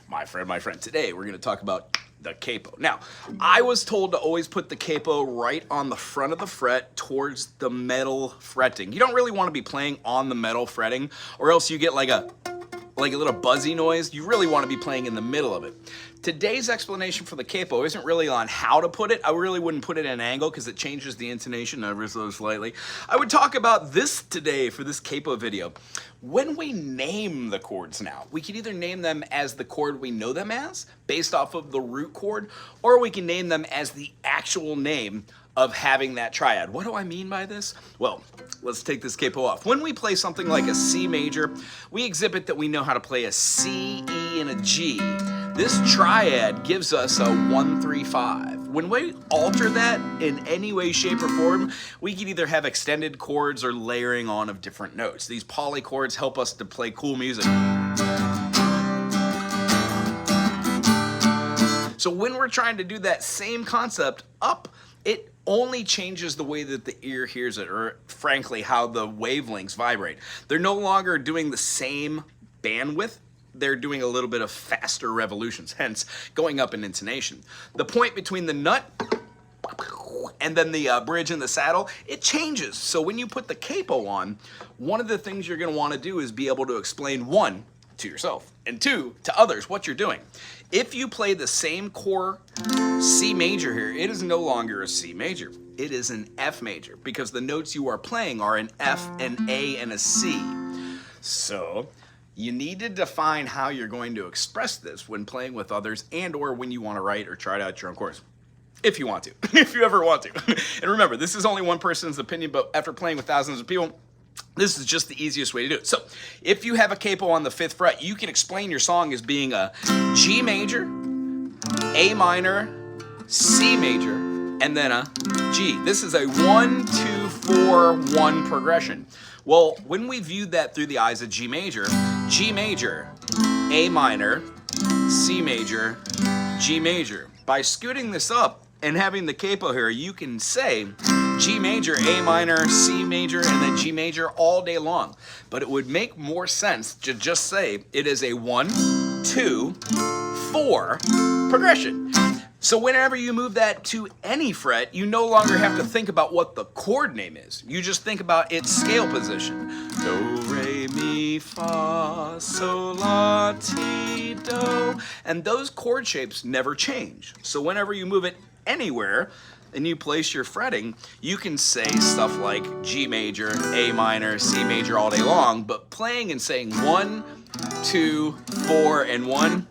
my friend. Today we're going to talk about the capo. Now, I was told to always put the capo right on the front of the fret towards the metal fretting. You don't really want to be playing on the metal fretting, or else you get like a little buzzy noise. You really want to be playing in the middle of it. Today's explanation for the capo isn't really on how to put it. I really wouldn't put it at an angle because it changes the intonation ever so slightly. I would talk about this today for this capo video. When we name the chords now, we can either name them as the chord we know them as, based off of the root chord, or we can name them as the actual name of having that triad. What do I mean by this? Well, let's take this capo off. When we play something like a C major, we exhibit that we know how to play a C, E, and a G. This triad gives us a 1-3-5. When we alter that in any way, shape, or form, we can either have extended chords or layering on of different notes. These polychords help us to play cool music. So when we're trying to do that same concept up, it only changes the way that the ear hears it, or frankly, how the wavelengths vibrate. They're no longer doing the same bandwidth. They're doing a little bit of faster revolutions, hence going up in intonation. The point between the nut and then the bridge and the saddle, it changes. So when you put the capo on, one of the things you're going to want to do is be able to explain, one, to yourself, and two, to others, what you're doing. If you play the same core C major here, it is no longer a C major. It is an F major, because the notes you are playing are an F, an A, and a C. So you need to define how you're going to express this when playing with others, and or when you want to write or try it out your own chords. If you want to, if you ever want to. And remember, this is only one person's opinion, but after playing with thousands of people, this is just the easiest way to do it. So if you have a capo on the 5th fret, you can explain your song as being a G major, A minor, C major, and then a G. This is a 1-2-4-1 progression. Well, when we viewed that through the eyes of G major, A minor, C major, G major. By scooting this up and having the capo here, you can say G major, A minor, C major, and then G major all day long. But it would make more sense to just say it is a 1-2-4 progression. So whenever you move that to any fret, you no longer have to think about what the chord name is. You just think about its scale position. Do, re, mi, fa, sol, la, ti, do. And those chord shapes never change. So whenever you move it anywhere and you place your fretting, you can say stuff like G major, A minor, C major all day long, but playing and saying 1, 2, 4, and 1,